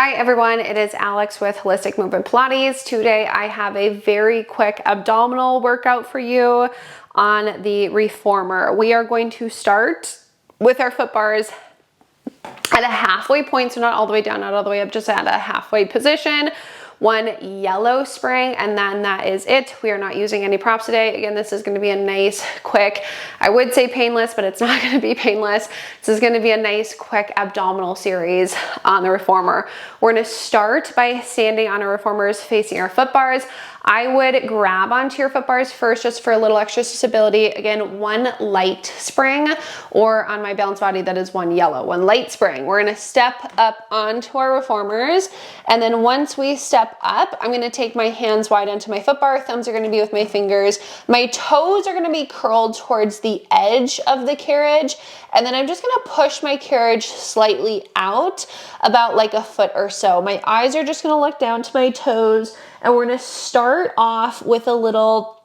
Hi everyone, it is Alex with Holistic Movement Pilates. Today I have a very quick abdominal workout for you on the reformer. We are going to start with our foot bars at a halfway point, so not all the way down, not all the way up, just at a halfway position. One yellow spring, and then that is it. We are not using any props today. Again, this is going to be a nice, quick, I would say painless, but it's not going to be painless. This is going to be a nice, quick abdominal series on the reformer. We're going to start by standing on our reformers facing our foot bars. I would grab onto your foot bars first just for a little extra stability. Again, one light spring, or on my balance body, that is one yellow, one light spring. We're gonna step up onto our reformers. And then once we step up, I'm gonna take my hands wide onto my foot bar. Thumbs are gonna be with my fingers. My toes are gonna be curled towards the edge of the carriage. And then I'm just gonna push my carriage slightly out, about like a foot or so. My eyes are just gonna look down to my toes, and we're gonna start off with a little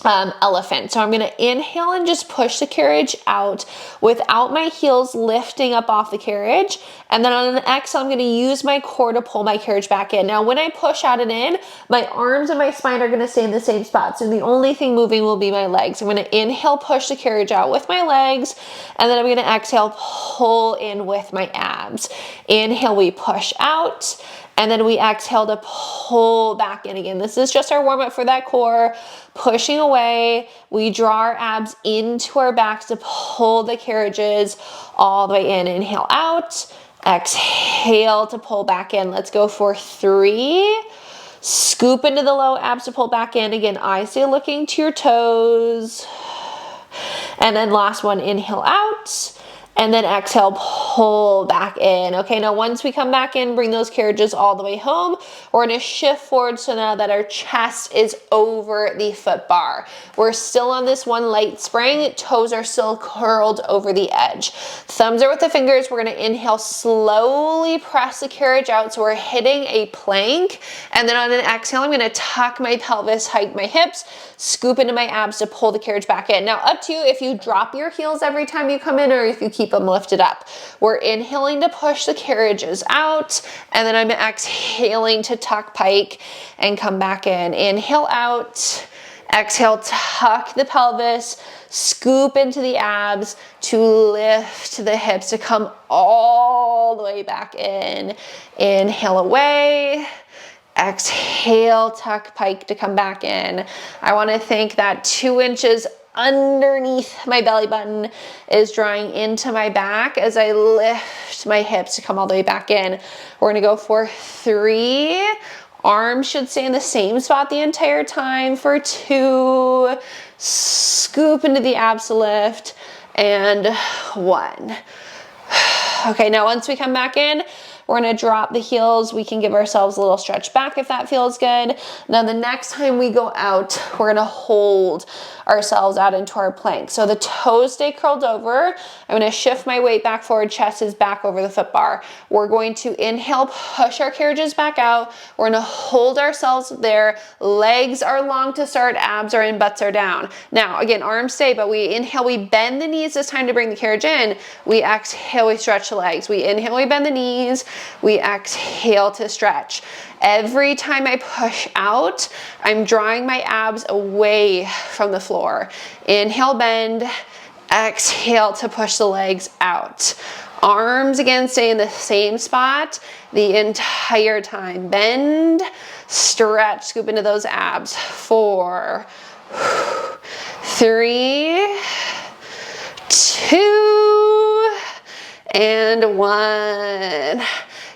elephant. So I'm gonna inhale and just push the carriage out without my heels lifting up off the carriage. And then on an exhale, I'm gonna use my core to pull my carriage back in. Now, when I push out and in, my arms and my spine are gonna stay in the same spot. So the only thing moving will be my legs. I'm gonna inhale, push the carriage out with my legs, and then I'm gonna exhale, pull in with my abs. Inhale, we push out. And then we exhale to pull back in again. This is just our warm up for that core. Pushing away, we draw our abs into our backs to pull the carriages all the way in. Inhale out, exhale to pull back in. Let's go for 3. Scoop into the low abs to pull back in. Again, eyes stay looking to your toes. And then last one, inhale out. And then exhale, pull back in. Okay, now once we come back in, bring those carriages all the way home. We're gonna shift forward so now that our chest is over the foot bar. We're still on this one light spring. Toes are still curled over the edge. Thumbs are with the fingers. We're gonna inhale, slowly press the carriage out. So we're hitting a plank. And then on an exhale, I'm gonna tuck my pelvis, hike my hips, scoop into my abs to pull the carriage back in. Now up to you if you drop your heels every time you come in or if you keep them lifted up. We're inhaling to push the carriages out, and then I'm exhaling to tuck pike and come back in. Inhale out, exhale, tuck the pelvis, scoop into the abs to lift the hips to come all the way back in. Inhale away. Exhale, tuck pike to come back in. I want to think that 2 inches underneath my belly button is drawing into my back as I lift my hips to come all the way back in. We're gonna go for 3. Arms should stay in the same spot the entire time. For 2, scoop into the abs to lift, and 1. Okay, now once we come back in, we're gonna drop the heels. We can give ourselves a little stretch back if that feels good. Now the next time we go out, we're gonna hold ourselves out into our plank. So the toes stay curled over. I'm gonna shift my weight back forward, chest is back over the foot bar. We're going to inhale, push our carriages back out. We're gonna hold ourselves there. Legs are long to start, abs are in, butts are down. Now again, arms stay, but we inhale, we bend the knees this time to bring the carriage in. We exhale, we stretch the legs. We inhale, we bend the knees. We exhale to stretch. Every time I push out, I'm drawing my abs away from the floor. Inhale, bend. Exhale to push the legs out. Arms again stay in the same spot the entire time. Bend, stretch, scoop into those abs. 4, 3, 2, and 1.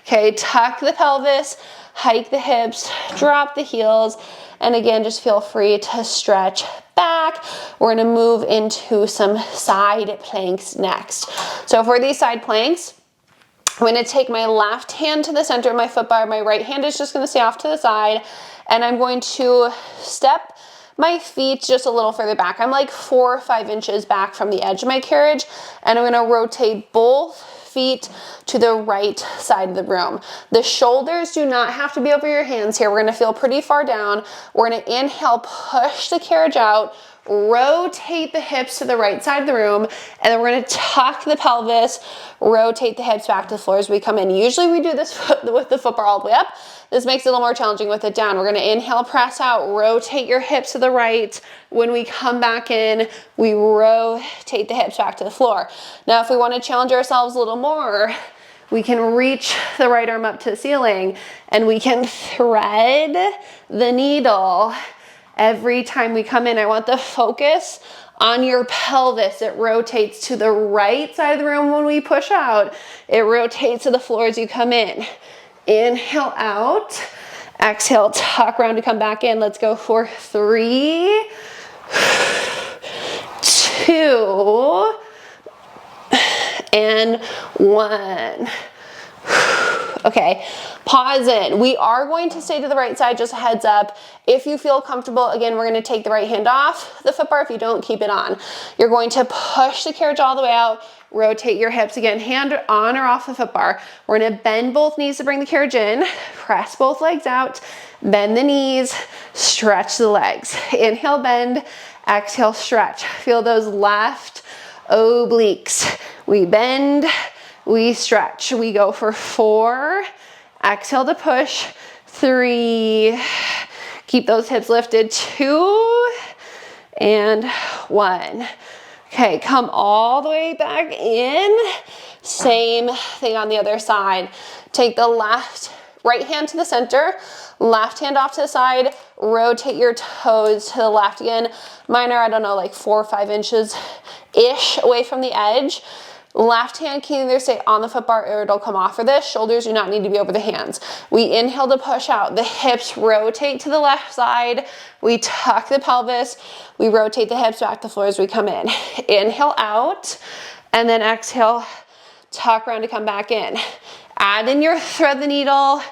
Okay, tuck the pelvis, hike the hips, drop the heels, and again, just feel free to stretch back. We're gonna move into some side planks next. So for these side planks, I'm gonna take my left hand to the center of my foot bar. My right hand is just gonna stay off to the side, and I'm going to step my feet just a little further back. I'm like 4 or 5 inches back from the edge of my carriage, and I'm gonna rotate both feet to the right side of the room. The shoulders do not have to be over your hands here. We're gonna feel pretty far down. We're gonna inhale, push the carriage out, rotate the hips to the right side of the room, and then we're gonna tuck the pelvis, rotate the hips back to the floor as we come in. Usually we do this with the foot bar all the way up. This makes it a little more challenging with it down. We're gonna inhale, press out, rotate your hips to the right. When we come back in, we rotate the hips back to the floor. Now, if we wanna challenge ourselves a little more, we can reach the right arm up to the ceiling and we can thread the needle. Every time we come in, I want the focus on your pelvis. It rotates to the right side of the room when we push out. It rotates to the floor as you come in. Inhale out. Exhale, tuck around to come back in. Let's go for 3, 2, and 1. Okay, pause in. We are going to stay to the right side, just a heads up. If you feel comfortable, again, we're gonna take the right hand off the foot bar. If you don't, keep it on. You're going to push the carriage all the way out, rotate your hips again, hand on or off the foot bar. We're gonna bend both knees to bring the carriage in, press both legs out, bend the knees, stretch the legs. Inhale, bend, exhale, stretch. Feel those left obliques. We bend, we stretch. We go for 4, exhale to push, 3, keep those hips lifted, 2, and 1. Okay, come all the way back in. Same thing on the other side. Take the right hand to the center, left hand off to the side, rotate your toes to the left again. Mine are, I don't know, like 4 or 5 inches-ish away from the edge. Left hand can either stay on the foot bar or it'll come off for this. Shoulders do not need to be over the hands. We inhale to push out. The hips rotate to the left side. We tuck the pelvis. We rotate the hips back to the floor as we come in. Inhale out, and then exhale, tuck around to come back in. Add in your thread the needle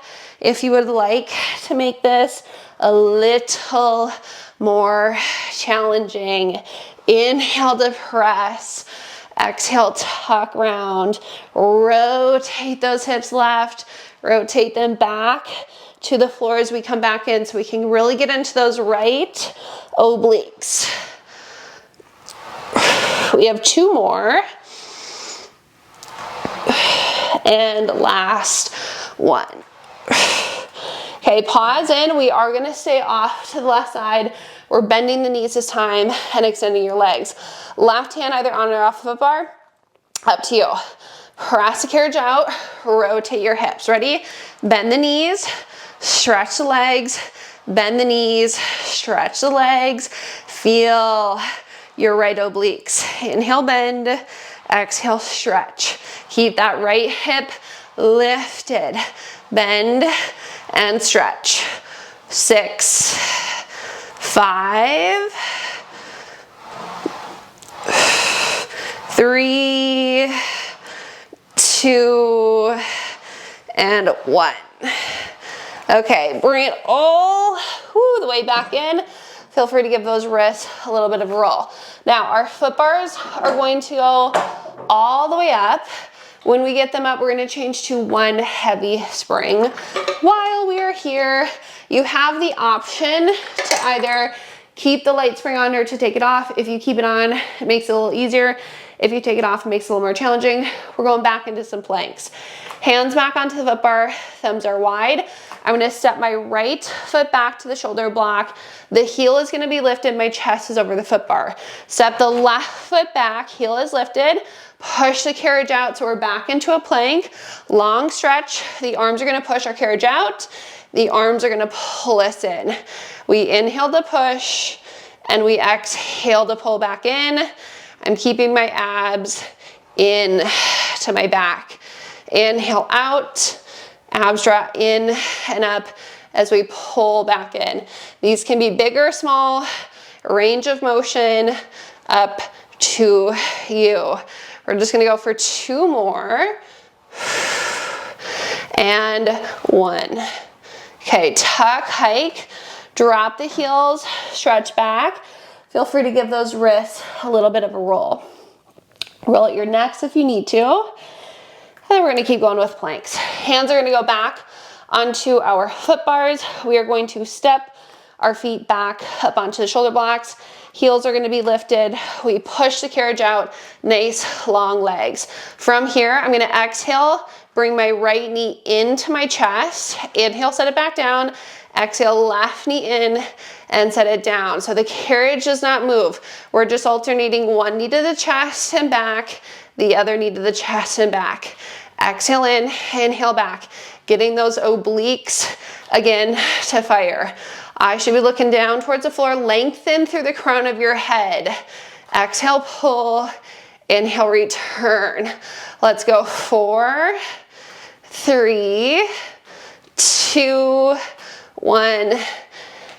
if you would like to make this a little more challenging. Inhale to press. Exhale, tuck round, rotate those hips left, rotate them back to the floor as we come back in so we can really get into those right obliques. We have 2 more. And last one. Okay, pause in. We are gonna stay off to the left side. We're bending the knees this time and extending your legs. Left hand either on or off the foot bar, up to you. Press the carriage out, rotate your hips. Ready? Bend the knees, stretch the legs, bend the knees, stretch the legs. Feel your right obliques. Inhale, bend, exhale, stretch. Keep that right hip lifted. Bend and stretch. 6, 5, 3, 2, and 1. Okay, bring it all the way back in. Feel free to give those wrists a little bit of a roll. Now, our foot bars are going to go all the way up. When we get them up, we're gonna change to 1 heavy spring. While we are here, you have the option to either keep the light spring on or to take it off. If you keep it on, it makes it a little easier. If you take it off, it makes it a little more challenging. We're going back into some planks. Hands back onto the foot bar, thumbs are wide. I'm gonna step my right foot back to the shoulder block. The heel is gonna be lifted, my chest is over the foot bar. Step the left foot back, heel is lifted. Push the carriage out, so we're back into a plank. Long stretch, the arms are gonna push our carriage out. The arms are gonna pull us in. We inhale to push, and we exhale to pull back in. I'm keeping my abs in to my back. Inhale out, abs draw in and up as we pull back in. These can be big or small, range of motion, up to you. We're just gonna go for 2 more. And 1. Okay, tuck, hike, drop the heels, stretch back. Feel free to give those wrists a little bit of a roll. Roll at your necks if you need to. And then we're gonna keep going with planks. Hands are gonna go back onto our foot bars. We are going to step our feet back up onto the shoulder blocks. Heels are gonna be lifted. We push the carriage out, nice long legs. From here, I'm gonna exhale, bring my right knee into my chest. Inhale, set it back down. Exhale, left knee in and set it down. So the carriage does not move. We're just alternating one knee to the chest and back, the other knee to the chest and back. Exhale in, inhale back. Getting those obliques again to fire. I should be looking down towards the floor, lengthen through the crown of your head. Exhale, pull, inhale, return. Let's go 4, 3, 2, 1,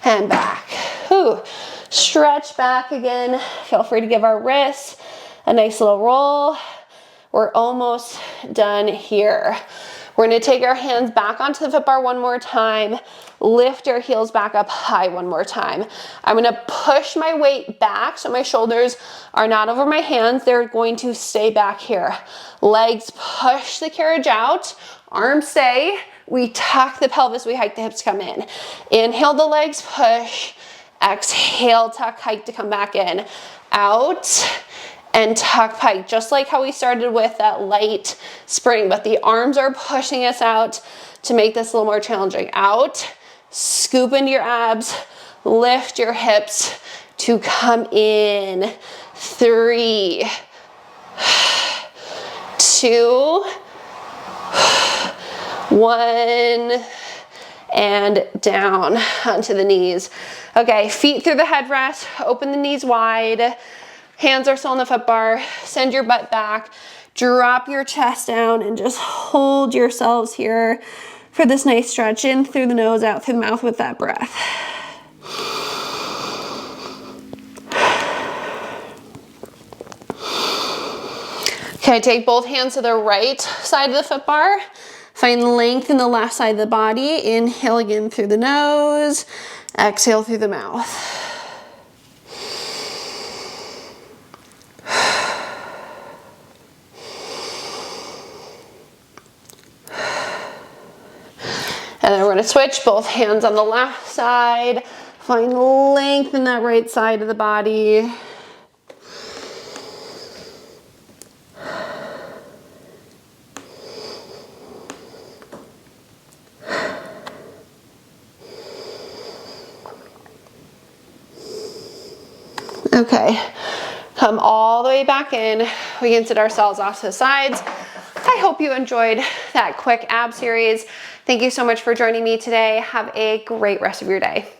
and back. Ooh. Stretch back again. Feel free to give our wrists a nice little roll. We're almost done here. We're gonna take our hands back onto the foot bar one more time. Lift our heels back up high one more time. I'm gonna push my weight back so my shoulders are not over my hands. They're going to stay back here. Legs push the carriage out. Arms stay. We tuck the pelvis, we hike the hips, come in. Inhale, the legs push. Exhale, tuck, hike to come back in. Out and tuck, pike, just like how we started with that light spring, but the arms are pushing us out to make this a little more challenging. Out, scoop into your abs, lift your hips to come in. 3, 2, 1, and down onto the knees. Okay, feet through the headrest, open the knees wide. Hands are still on the foot bar. Send your butt back. Drop your chest down and just hold yourselves here for this nice stretch in through the nose, out through the mouth with that breath. Okay, take both hands to the right side of the foot bar. Find length in the left side of the body. Inhale again through the nose. Exhale through the mouth. And then we're gonna switch, both hands on the left side. Find length in that right side of the body. Okay, come all the way back in. We can sit ourselves off to the sides. I hope you enjoyed that quick ab series. Thank you so much for joining me today. Have a great rest of your day.